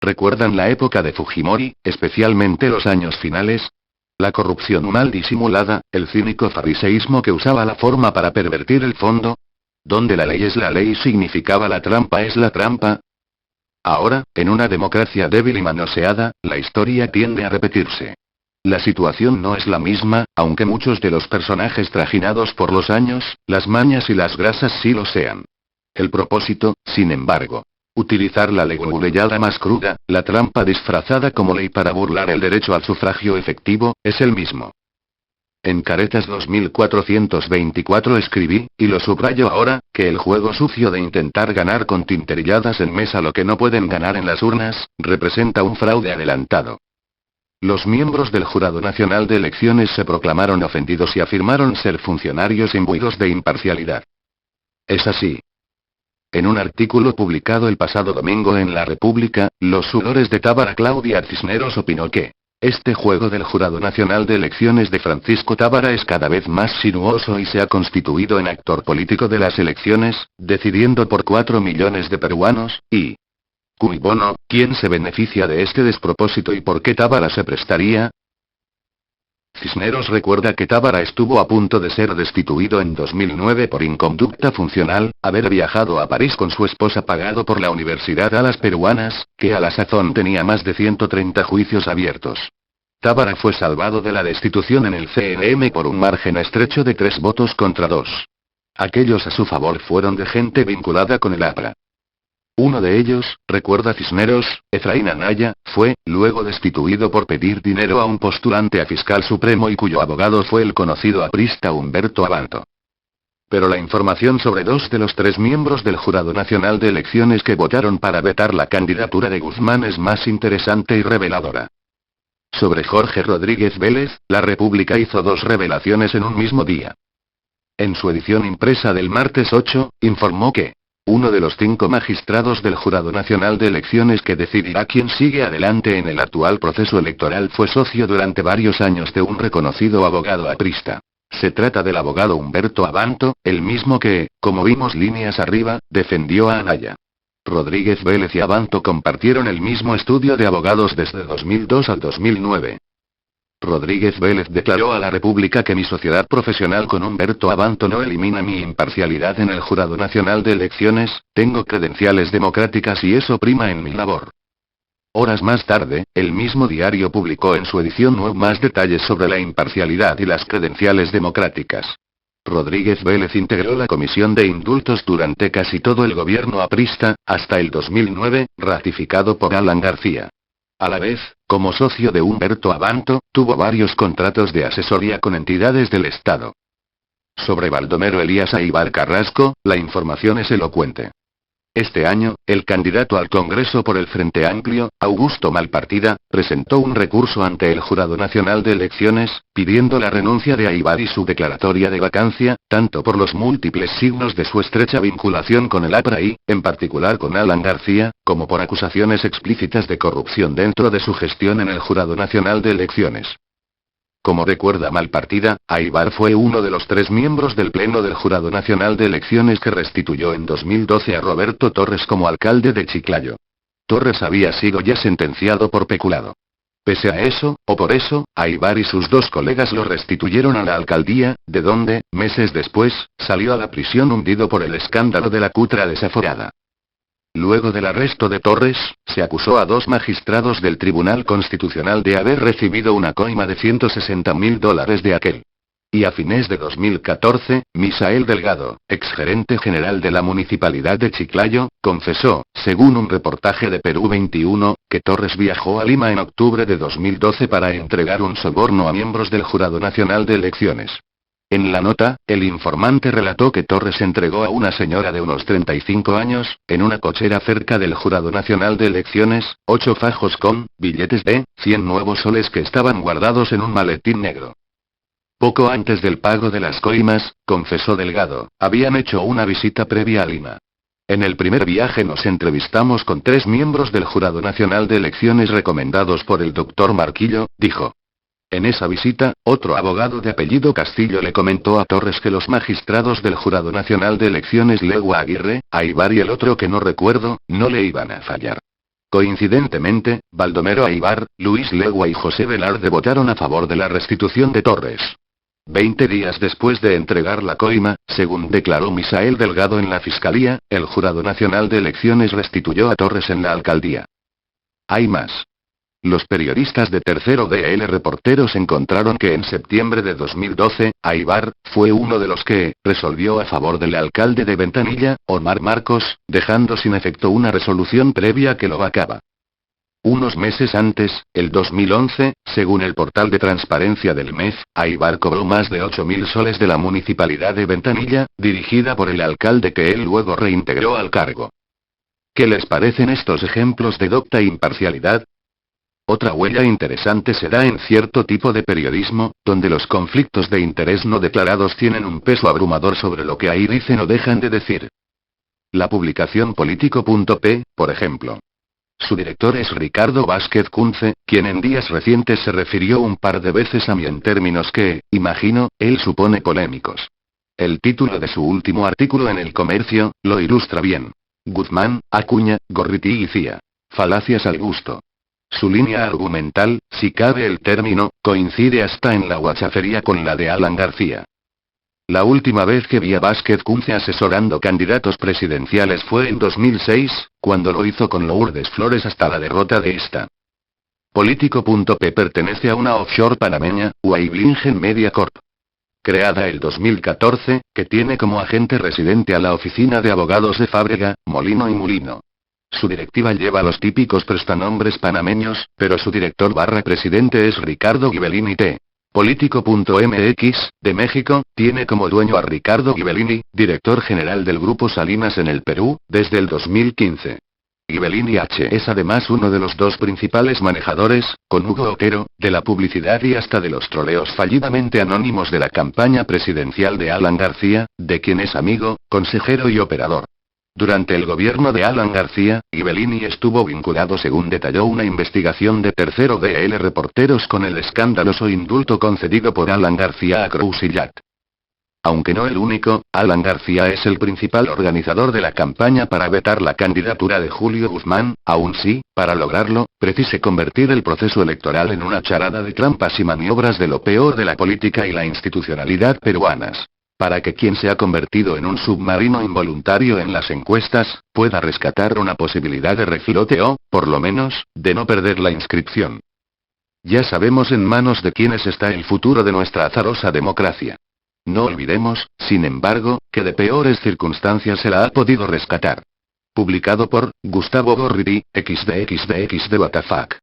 ¿Recuerdan la época de Fujimori, especialmente los años finales? La corrupción mal disimulada, el cínico fariseísmo que usaba la forma para pervertir el fondo. Donde la ley es la ley significaba la trampa es la trampa. Ahora, en una democracia débil y manoseada, la historia tiende a repetirse. La situación no es la misma, aunque muchos de los personajes trajinados por los años, las mañas y las grasas sí lo sean. El propósito, sin embargo, utilizar la leguleyada más cruda, la trampa disfrazada como ley para burlar el derecho al sufragio efectivo, es el mismo. En Caretas 2424 escribí, y lo subrayo ahora, que el juego sucio de intentar ganar con tinterilladas en mesa lo que no pueden ganar en las urnas, representa un fraude adelantado. Los miembros del Jurado Nacional de Elecciones se proclamaron ofendidos y afirmaron ser funcionarios imbuidos de imparcialidad. Es así. En un artículo publicado el pasado domingo en La República, los sudores de Tábara Claudia Cisneros opinó que este juego del Jurado Nacional de Elecciones de Francisco Tábara es cada vez más sinuoso y se ha constituido en actor político de las elecciones, decidiendo por 4 millones de peruanos, y cui bono, ¿quién se beneficia de este despropósito y por qué Tábara se prestaría? Cisneros recuerda que Tábara estuvo a punto de ser destituido en 2009 por inconducta funcional, haber viajado a París con su esposa pagado por la Universidad Alas Peruanas, que a la sazón tenía más de 130 juicios abiertos. Tábara fue salvado de la destitución en el CNM por un margen estrecho de 3 votos contra 2. Aquellos a su favor fueron de gente vinculada con el APRA. Uno de ellos, recuerda Cisneros, Efraín Anaya, fue, luego destituido por pedir dinero a un postulante a fiscal supremo y cuyo abogado fue el conocido aprista Humberto Abanto. Pero la información sobre 2 de los 3 miembros del Jurado Nacional de Elecciones que votaron para vetar la candidatura de Guzmán es más interesante y reveladora. Sobre Jorge Rodríguez Vélez, La República hizo 2 revelaciones en un mismo día. En su edición impresa del martes 8, informó que uno de los 5 magistrados del Jurado Nacional de Elecciones que decidirá quién sigue adelante en el actual proceso electoral fue socio durante varios años de un reconocido abogado aprista. Se trata del abogado Humberto Abanto, el mismo que, como vimos líneas arriba, defendió a Anaya. Rodríguez Vélez y Abanto compartieron el mismo estudio de abogados desde 2002 al 2009. Rodríguez Vélez declaró a La República que mi sociedad profesional con Humberto Abanto no elimina mi imparcialidad en el Jurado Nacional de Elecciones, tengo credenciales democráticas y eso prima en mi labor. Horas más tarde, el mismo diario publicó en su edición nueva más detalles sobre la imparcialidad y las credenciales democráticas. Rodríguez Vélez integró la Comisión de Indultos durante casi todo el gobierno aprista, hasta el 2009, ratificado por Alan García. A la vez, como socio de Humberto Abanto, tuvo varios contratos de asesoría con entidades del Estado. Sobre Baldomero Elías Aybar Carrasco, la información es elocuente. Este año, el candidato al Congreso por el Frente Amplio, Augusto Malpartida, presentó un recurso ante el Jurado Nacional de Elecciones, pidiendo la renuncia de Aybar y su declaratoria de vacancia, tanto por los múltiples signos de su estrecha vinculación con el APRA y, en particular con Alan García, como por acusaciones explícitas de corrupción dentro de su gestión en el Jurado Nacional de Elecciones. Como recuerda Malpartida, Aybar fue uno de los 3 miembros del Pleno del Jurado Nacional de Elecciones que restituyó en 2012 a Roberto Torres como alcalde de Chiclayo. Torres había sido ya sentenciado por peculado. Pese a eso, o por eso, Aybar y sus 2 colegas lo restituyeron a la alcaldía, de donde, meses después, salió a la prisión hundido por el escándalo de la cutra desaforada. Luego del arresto de Torres, se acusó a 2 magistrados del Tribunal Constitucional de haber recibido una coima de $160.000 de aquel. Y a fines de 2014, Misael Delgado, exgerente general de la Municipalidad de Chiclayo, confesó, según un reportaje de Perú 21, que Torres viajó a Lima en octubre de 2012 para entregar un soborno a miembros del Jurado Nacional de Elecciones. En la nota, el informante relató que Torres entregó a una señora de unos 35 años, en una cochera cerca del Jurado Nacional de Elecciones, 8 fajos con billetes de 100 nuevos soles que estaban guardados en un maletín negro. Poco antes del pago de las coimas, confesó Delgado, habían hecho una visita previa a Lima. En el primer viaje nos entrevistamos con 3 miembros del Jurado Nacional de Elecciones recomendados por el doctor Marquillo, dijo. En esa visita, otro abogado de apellido Castillo le comentó a Torres que los magistrados del Jurado Nacional de Elecciones Legua Aguirre, Aybar y el otro que no recuerdo, no le iban a fallar. Coincidentemente, Baldomero Aybar, Luis Legua y José Velarde votaron a favor de la restitución de Torres. 20 días después de entregar la coima, según declaró Misael Delgado en la Fiscalía, el Jurado Nacional de Elecciones restituyó a Torres en la alcaldía. Hay más. Los periodistas de Tercero DL Reporteros encontraron que en septiembre de 2012, Aybar fue uno de los que resolvió a favor del alcalde de Ventanilla, Omar Marcos, dejando sin efecto una resolución previa que lo vacaba. Unos meses antes, el 2011, según el portal de transparencia del MEF, Aybar cobró más de 8.000 soles de la municipalidad de Ventanilla, dirigida por el alcalde que él luego reintegró al cargo. ¿Qué les parecen estos ejemplos de docta imparcialidad? Otra huella interesante se da en cierto tipo de periodismo, donde los conflictos de interés no declarados tienen un peso abrumador sobre lo que ahí dicen o dejan de decir. La publicación Político.p, por ejemplo. Su director es Ricardo Vázquez Kunze, quien en días recientes se refirió un par de veces a mí en términos que, imagino, él supone polémicos. El título de su último artículo en El Comercio lo ilustra bien. Guzmán, Acuña, Gorriti y Cía. Falacias al gusto. Su línea argumental, si cabe el término, coincide hasta en la guachafería con la de Alan García. La última vez que vi a Vázquez Kunze asesorando candidatos presidenciales fue en 2006, cuando lo hizo con Lourdes Flores hasta la derrota de esta. Político.p pertenece a una offshore panameña, Waiblingen Media Corp. Creada el 2014, que tiene como agente residente a la oficina de abogados de Fábrega, Molino y Mulino. Su directiva lleva los típicos prestanombres panameños, pero su director/presidente es Ricardo Ghibellini T. Político.mx, de México, tiene como dueño a Ricardo Ghibellini, director general del Grupo Salinas en el Perú, desde el 2015. Ghibellini H. es además uno de los dos principales manejadores, con Hugo Otero, de la publicidad y hasta de los troleos fallidamente anónimos de la campaña presidencial de Alan García, de quien es amigo, consejero y operador. Durante el gobierno de Alan García, Ghibellini estuvo vinculado, según detalló una investigación de Tercero DL Reporteros, con el escandaloso indulto concedido por Alan García a Cruz y Yat. Aunque no el único, Alan García es el principal organizador de la campaña para vetar la candidatura de Julio Guzmán, aun si, para lograrlo, precise convertir el proceso electoral en una charada de trampas y maniobras de lo peor de la política y la institucionalidad peruanas. Para que quien se ha convertido en un submarino involuntario en las encuestas, pueda rescatar una posibilidad de reflote o, por lo menos, de no perder la inscripción. Ya sabemos en manos de quiénes está el futuro de nuestra azarosa democracia. No olvidemos, sin embargo, que de peores circunstancias se la ha podido rescatar. Publicado por Gustavo Gorriti, XD WTF.